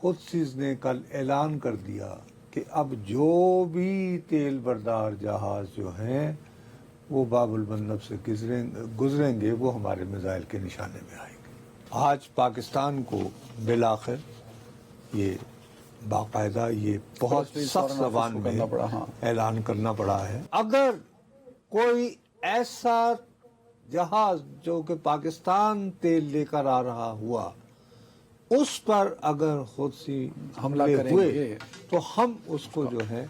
حوثیز نے کل اعلان کر دیا کہ اب جو بھی تیل بردار جہاز جو ہیں وہ باب المندب سے گزریں گے وہ ہمارے میزائل کے نشانے میں آئیں گے۔ آج پاکستان کو بالآخر یہ باقاعدہ یہ بہت سخت زبان میں اعلان کرنا پڑا ہے، اگر کوئی ایسا جہاز جو کہ پاکستان تیل لے کر آ رہا ہوا اس پر اگر حوثی حملہ ہوئے تو ہم اس کو جو ہے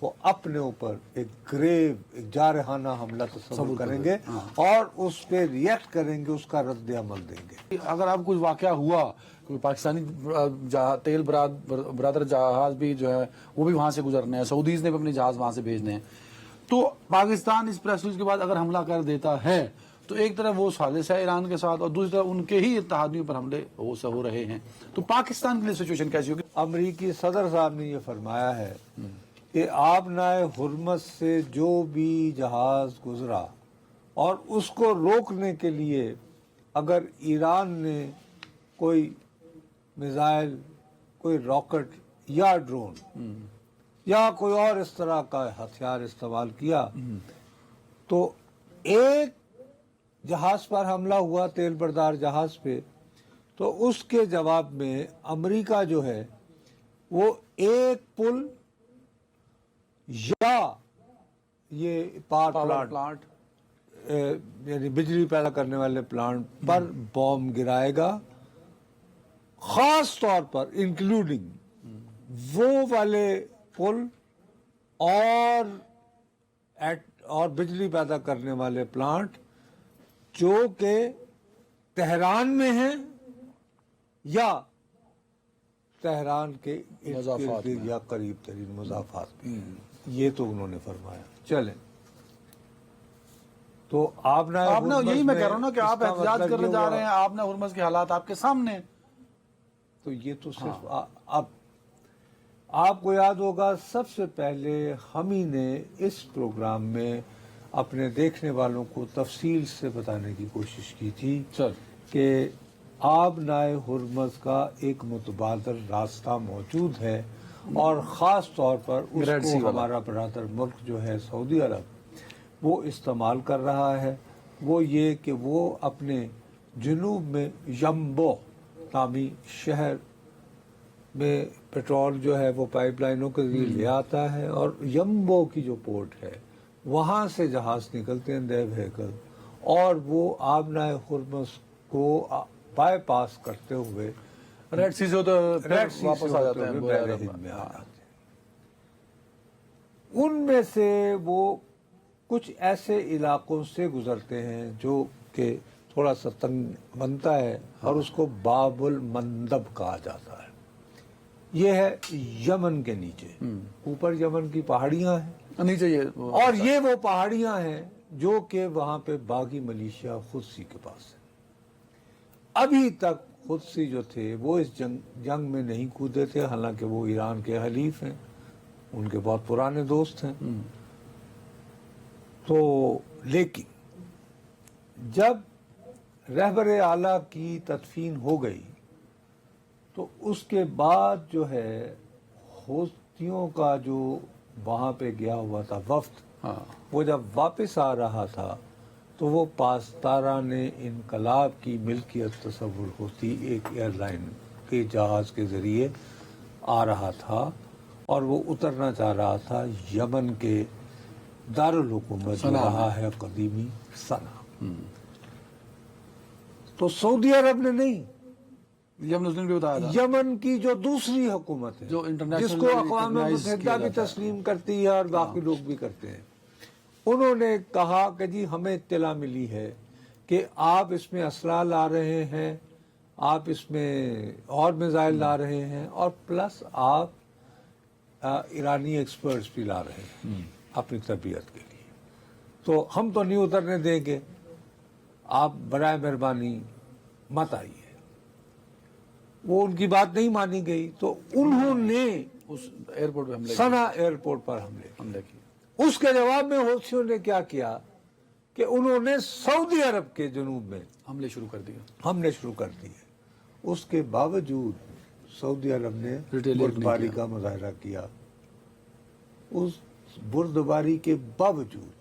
وہ اپنے اوپر ایک گریو ایک جارحانہ حملہ تصور کریں گے اور اس پہ ریئیکٹ کریں گے، اس کا رد عمل دیں گے۔ اگر اب کچھ واقعہ ہوا کوئی پاکستانی تیل برادر جہاز بھی جو ہے وہ بھی وہاں سے گزرنے ہیں، سعودیز نے بھی اپنے جہاز وہاں سے بھیجنے ہیں، تو پاکستان اس پریس ریلیز کے بعد اگر حملہ کر دیتا ہے تو ایک طرف وہ سازش ہے ایران کے ساتھ اور دوسری طرف ان کے ہی اتحادیوں پر حملے ہو رہے ہیں، تو پاکستان کے لیے سچویشن کیسی ہوگی؟ امریکی صدر صاحب نے یہ فرمایا ہے کہ آبنائے ہرمز سے جو بھی جہاز گزرا اور اس کو روکنے کے لیے اگر ایران نے کوئی میزائل، کوئی راکٹ یا ڈرون یا کوئی اور اس طرح کا ہتھیار استعمال کیا تو ایک جہاز پر حملہ ہوا، تیل بردار جہاز پہ، تو اس کے جواب میں امریکہ جو ہے وہ ایک پل یا یہ پاور پلانٹ یعنی بجلی پیدا کرنے والے پلانٹ پر بوم گرائے گا، خاص طور پر انکلوڈنگ وہ والے پل اور بجلی پیدا کرنے والے پلانٹ جو کہ تہران میں ہیں یا تہران کے یا قریب ترین مضافات میں ہیں، یہ تو انہوں نے فرمایا۔ چلیں تو آپ نے یہی میں کہہ رہا ہوں نا کہ آپ احتجاج کرنے جا رہے ہیں، آپ نے ہرمز کے حالات آپ کے سامنے، تو یہ تو صرف اب آپ کو یاد ہوگا سب سے پہلے ہم ہی نے اس پروگرام میں اپنے دیکھنے والوں کو تفصیل سے بتانے کی کوشش کی تھی کہ آبنائے ہرمز کا ایک متبادل راستہ موجود ہے اور خاص طور پر اس کو ہمارا برادر ملک جو ہے سعودی عرب وہ استعمال کر رہا ہے، وہ یہ کہ وہ اپنے جنوب میں ینبو نامی شہر میں پیٹرول جو ہے وہ پائپ لائنوں کے ذریعے لے آتا ہے اور ینبو کی جو پورٹ ہے وہاں سے جہاز نکلتے ہیں دے وہیکل اور وہ آبنائے ہرمز کو بائی پاس کرتے ہوئے ریڈ سی سے واپس آ جاتے ہیں، بحر ہند میں آ جاتے ہیں۔ ان میں سے وہ کچھ ایسے علاقوں سے گزرتے ہیں جو کہ تھوڑا سا تنگ بنتا ہے اور اس کو باب المندب کہا جاتا ہے۔ یہ ہے یمن کے نیچے، اوپر یمن کی پہاڑیاں ہیں نیچے اور یہ وہ پہاڑیاں ہیں جو کہ وہاں پہ باغی ملیشیا حوثی کے پاس ہے۔ ابھی تک حوثی جو تھے وہ اس جنگ میں نہیں کودے تھے، حالانکہ وہ ایران کے حلیف ہیں، ان کے بہت پرانے دوست ہیں، تو لیکن جب رہبر اعلیٰ کی تدفین ہو گئی تو اس کے بعد جو ہے حوثیوں کا جو وہاں پہ گیا ہوا تھا وفد، وہ جب واپس آ رہا تھا تو وہ پاسداران انقلاب کی ملکیت تصور ہوتی ایک ایئر لائن کے جہاز کے ذریعے آ رہا تھا اور وہ اترنا چاہ رہا تھا یمن کے دارالحکومت جو رہا ہے قدیمی صنعا۔ تو سعودی عرب نے نہیں، یمن کی جو دوسری حکومت ہے جس کو اقوام متحدہ بھی تسلیم کرتی ہے اور باقی لوگ بھی کرتے ہیں، انہوں نے کہا کہ جی ہمیں اطلاع ملی ہے کہ آپ اس میں اسلحہ لا رہے ہیں، آپ اس میں اور میزائل لا رہے ہیں اور پلس آپ ایرانی ایکسپرٹس بھی لا رہے ہیں اپنی تربیت کے لیے، تو ہم تو نہیں اترنے دیں گے، آپ برائے مہربانی مت آئیے۔ وہ ان کی بات نہیں مانی گئی تو انہوں نے اس ایئرپورٹ پہ حملے صنعا ایئرپورٹ پر حملے کی۔ اس کے جواب میں حوثیوں نے کیا کیا کہ انہوں نے سعودی عرب کے جنوب میں حملے شروع کر دیے۔ اس کے باوجود سعودی عرب نے Retaliate نہیں بردباری کیا۔ کا مظاہرہ کیا، اس بردباری کے باوجود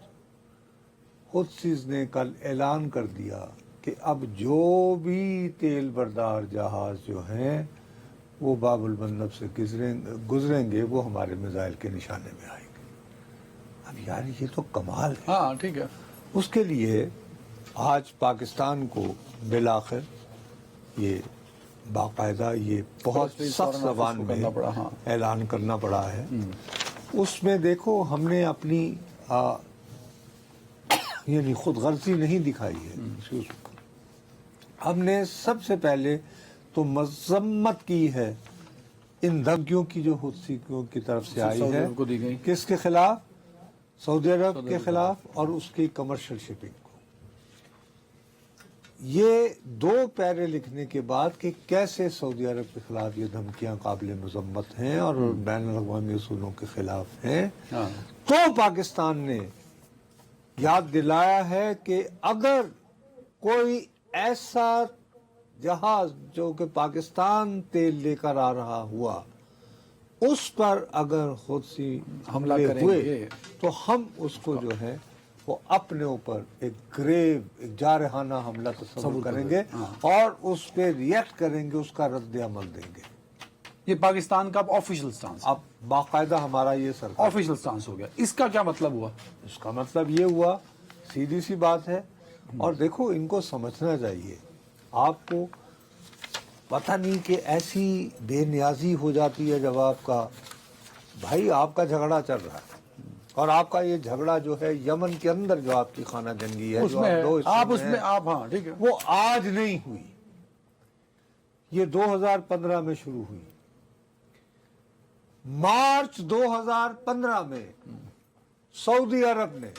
حوثیز نے کل اعلان کر دیا کہ اب جو بھی تیل بردار جہاز جو ہیں وہ باب المندب سے گزریں گے وہ ہمارے میزائل کے نشانے میں آئیں گے۔ اب یار یہ تو کمال ہے۔ ہاں ٹھیک ہے، اس کے لیے آج پاکستان کو بالآخر یہ باقاعدہ یہ بہت Press release سخت فوراً زبان آفس کو میں کرنا پڑا، ہاں۔ اعلان کرنا پڑا ہے۔ اس میں دیکھو ہم نے اپنی یعنی خود غرضی نہیں دکھائی ہے، ہم نے سب سے پہلے تو مذمت کی ہے ان دھمکیوں کی جو حوثیوں کی طرف سے آئی سعودی ہے، عرب کو دی گئی۔ کس کے خلاف؟ سعودی عرب کے خلاف اور اس کی کمرشل شپنگ کو۔ یہ دو پیرے لکھنے کے بعد کہ کیسے سعودی عرب کے خلاف یہ دھمکیاں قابل مذمت ہیں اور بین الاقوامی اصولوں کے خلاف ہیں، ہاں تو پاکستان نے یاد دلایا ہے کہ اگر کوئی ایسا جہاز جو کہ پاکستان تیل لے کر آ رہا ہوا اس پر اگر حوثی حملہ کریں ہوئے گے تو ہم اس کو جو ہے وہ اپنے اوپر ایک گریو ایک جارحانہ حملہ تصور کریں گے اور اس پہ ریئیکٹ کریں گے، اس کا رد عمل دیں گے۔ یہ پاکستان کا آفیشیل سٹانس، اب باقاعدہ ہمارا یہ سرکار آفیشیل سٹانس ہو گیا۔ اس کا کیا مطلب ہوا؟ اس کا مطلب یہ ہوا، سیدھی سی بات ہے، اور دیکھو ان کو سمجھنا چاہیے، آپ کو پتہ نہیں کہ ایسی بے نیازی ہو جاتی ہے جب آپ کا بھائی آپ کا جھگڑا چل رہا ہے اور آپ کا یہ جھگڑا جو ہے یمن کے اندر جو آپ کی خانہ جنگی ہے اس جو میں آپ دو حصوں آپ اس ہیں، میں آپ ہاں ٹھیک ہے، وہ آج نہیں ہوئی، یہ 2015 میں شروع ہوئی۔ مارچ 2015 میں سعودی عرب نے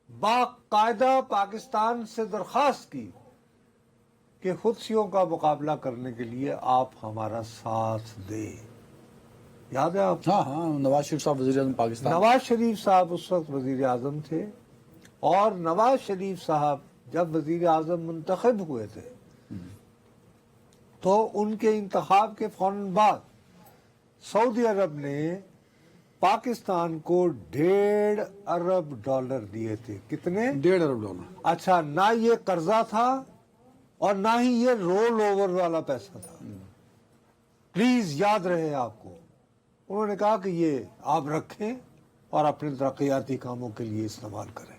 باقاعدہ پاکستان سے درخواست کی کہ حوثیوں کا مقابلہ کرنے کے لیے آپ ہمارا ساتھ دیں۔ یاد ہے آپ کو؟ ہاں ہاں نواز شریف صاحب وزیر اعظم پاکستان، نواز شریف صاحب اس وقت وزیر اعظم تھے، اور نواز شریف صاحب جب وزیر اعظم منتخب ہوئے تھے تو ان کے انتخاب کے فوراً بعد سعودی عرب نے پاکستان کو $1.5 ارب دیے تھے۔ کتنے؟ $1.5 ارب۔ اچھا، نہ یہ قرضہ تھا اور نہ ہی یہ رول اوور والا پیسہ تھا، پلیز یاد رہے آپ کو۔ انہوں نے کہا کہ یہ آپ رکھیں اور اپنے ترقیاتی کاموں کے لیے استعمال کریں۔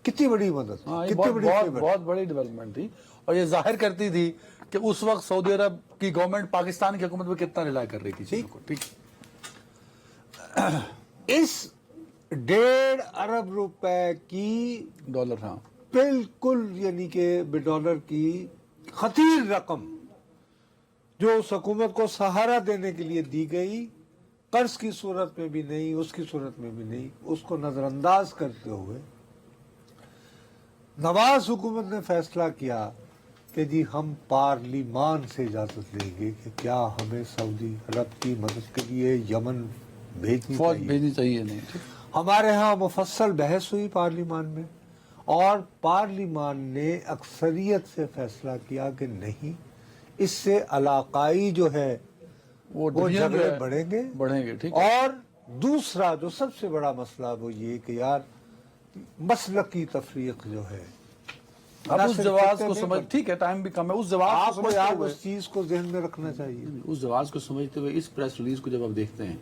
کتنی بڑی مدد، ہاں یہ کتنی بڑی فیور۔ بہت بڑی ڈیولپمنٹ تھی، اور یہ ظاہر کرتی تھی کہ اس وقت سعودی عرب کی گورنمنٹ پاکستان کی حکومت پہ کتنا ریلائی کر رہی تھی چیزوں کو۔ ٹھیک، اس $1.5 ارب کی ڈالر، ہاں بالکل یعنی کہ $1 کی خطیر رقم جو اس حکومت کو سہارا دینے کے لیے دی گئی، قرض کی صورت میں بھی نہیں، اس کی صورت میں بھی نہیں، اس کو نظر انداز کرتے ہوئے نواز حکومت نے فیصلہ کیا کہ جی ہم پارلیمان سے اجازت لیں گے کہ کیا ہمیں سعودی عرب کی مدد کے لیے یمن بھیجنی فوج چاہیے۔ بھیجنی چاہیے نہیں، ہمارے ہاں مفصل بحث ہوئی پارلیمان میں، اور پارلیمان نے اکثریت سے فیصلہ کیا کہ نہیں، اس سے علاقائی جو ہے وہ جھگڑے بڑھیں گے، ٹھیک ہے۔ اور دوسرا جو سب سے بڑا مسئلہ وہ یہ کہ یار مسلکی تفریق جو ہے، اب اس جواز کو سمجھ، ٹھیک ہے ٹائم بھی کم ہے، اس جواز آپ کو کو سمجھتے یار ہوئے، اس چیز کو ذہن میں رکھنا چاہیے۔ اس جواز کو سمجھتے ہوئے اس پریس ریلیز کو جب آپ دیکھتے ہیں،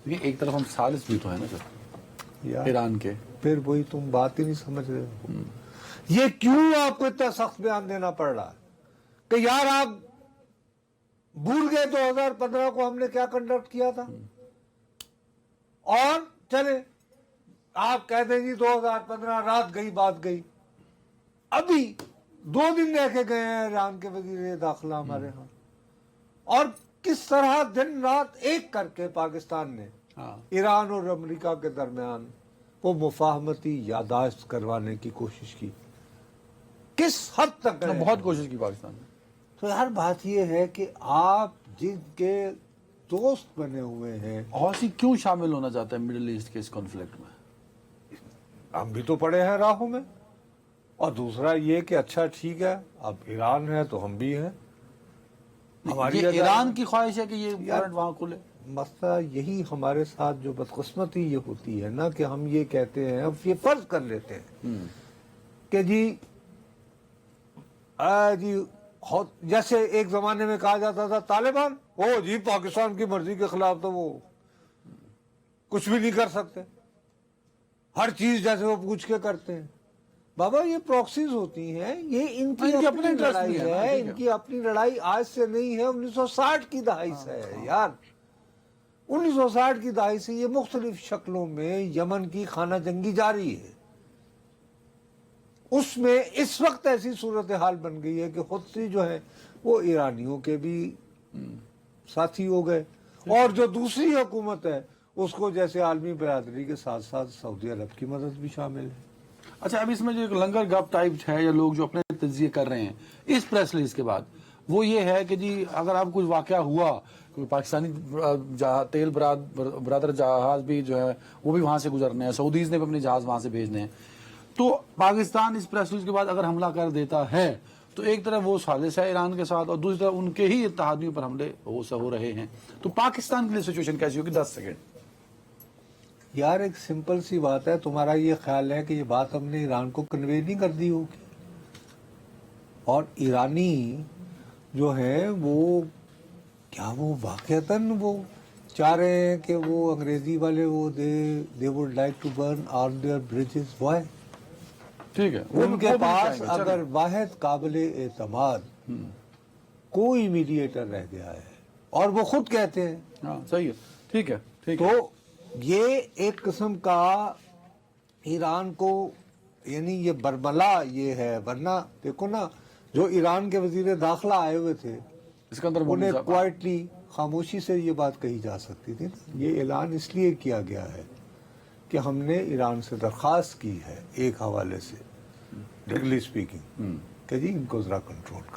دیکھیں ایک طرف ہم سالس بھی تو ہے نا سر یار ایران کے، پھر وہی تم بات ہی نہیں سمجھ رہے ہو، یہ کیوں آپ کو اتنا سخت بیان دینا پڑ رہا ہے کہ یار آپ بھول گئے 2015 کو ہم نے کیا کنڈکٹ کیا تھا، اور چلے آپ کہہ دیں جی 2015 رات گئی بات گئی، ابھی 2 دن رہ کے گئے ہیں ایران کے وزیر داخلہ ہمارے ہاں، اور کس طرح دن رات ایک کر کے پاکستان نے ہاں ایران اور امریکہ کے درمیان وہ مفاہمتی یادداشت کروانے کی کوشش کی، کس حد تک گئے؟ بہت کوشش کی پاکستان نے۔ تو یار بات یہ ہے کہ آپ جن کے دوست بنے ہوئے ہیں، حوثی کیوں شامل ہونا چاہتا ہے مڈل ایسٹ کے اس کانفلکٹ میں؟ ہم بھی تو پڑے ہیں راہوں میں، اور دوسرا یہ کہ اچھا ٹھیک ہے اب ایران ہے تو ہم بھی ہیں، ہماری یہ اگر- ایران کی خواہش ہے کہ یہ پوائنٹ وہاں کھلے؟ مسئلہ یہی ہمارے ساتھ جو بدقسمتی یہ ہوتی ہے نا کہ ہم یہ کہتے ہیں، اب یہ فرض کر لیتے ہیں کہ جی جیسے ایک زمانے میں کہا جاتا تھا طالبان جی پاکستان کی مرضی کے خلاف تو وہ کچھ بھی نہیں کر سکتے، ہر چیز جیسے وہ پوچھ کے کرتے ہیں. بابا یہ پروکسیز ہوتی ہیں، یہ ان کی ان کے اپنی اپنے interest لڑائی بھی ہے نا، ہے، ٹھیک ہے. ان کی اپنی لڑائی آج سے نہیں ہے، 1960 کی دہائی سے ہے یار. 1960 کی دہائی سے یہ مختلف شکلوں میں یمن کی خانہ جنگی جاری ہے. اس میں اس وقت ایسی صورتحال بن گئی ہے کہ حوثی جو ہیں وہ ایرانیوں کے بھی ساتھی ہو گئے، اور جو دوسری حکومت ہے اس کو جیسے عالمی برادری کے ساتھ ساتھ سعودی عرب کی مدد بھی شامل ہے. اچھا، اب اس میں جو ایک لنگر گپ ٹائپ ہے یا لوگ جو اپنے تجزیے کر رہے ہیں اس پریس ریلیز کے بعد، وہ یہ ہے کہ جی اگر اب کچھ واقعہ ہوا، کوئی پاکستانی تیل برادر جہاز بھی جو ہے وہ بھی وہاں سے گزرنے ہیں، سعودیز نے بھی اپنے جہاز وہاں سے بھیجنے ہیں، تو پاکستان اس پریس ریلیز کے بعد اگر حملہ کر دیتا ہے تو ایک طرف وہ سازش ہے ایران کے ساتھ، اور دوسری طرف ان کے ہی اتحادیوں پر حملے ہو رہے ہیں، تو پاکستان کے لیے سچویشن کیسی ہوگی؟ 10 سیکنڈ. یار ایک سمپل سی بات ہے، تمہارا یہ خیال ہے کہ یہ بات ہم نے ایران کو کنوے نہیں کر دی ہوگی، اور ایرانی جو ہیں وہ کیا وہ واقعتاً وہ چاہ رہے ہیں کہ وہ انگریزی والے وہ they would like to burn all their bridges. Why؟ ٹھیک ہے، ان کے پاس اگر واحد قابل اعتماد کوئی میڈیٹر رہ گیا ہے، اور وہ خود کہتے ہیں، ہاں صحیح ہے، ٹھیک ہے ٹھیک ہے. تو یہ ایک قسم کا ایران کو یعنی یہ برملا یہ ہے. ورنہ دیکھو نا، جو ایران کے وزیر داخلہ آئے ہوئے تھے اس کے اندر انہیں کوائٹلی خاموشی سے یہ بات کہی جا سکتی تھی. یہ اعلان اس لیے کیا گیا ہے کہ ہم نے ایران سے درخواست کی ہے ایک حوالے سے، ریگلی اسپیکنگ، کہ جی ان کو ذرا کنٹرول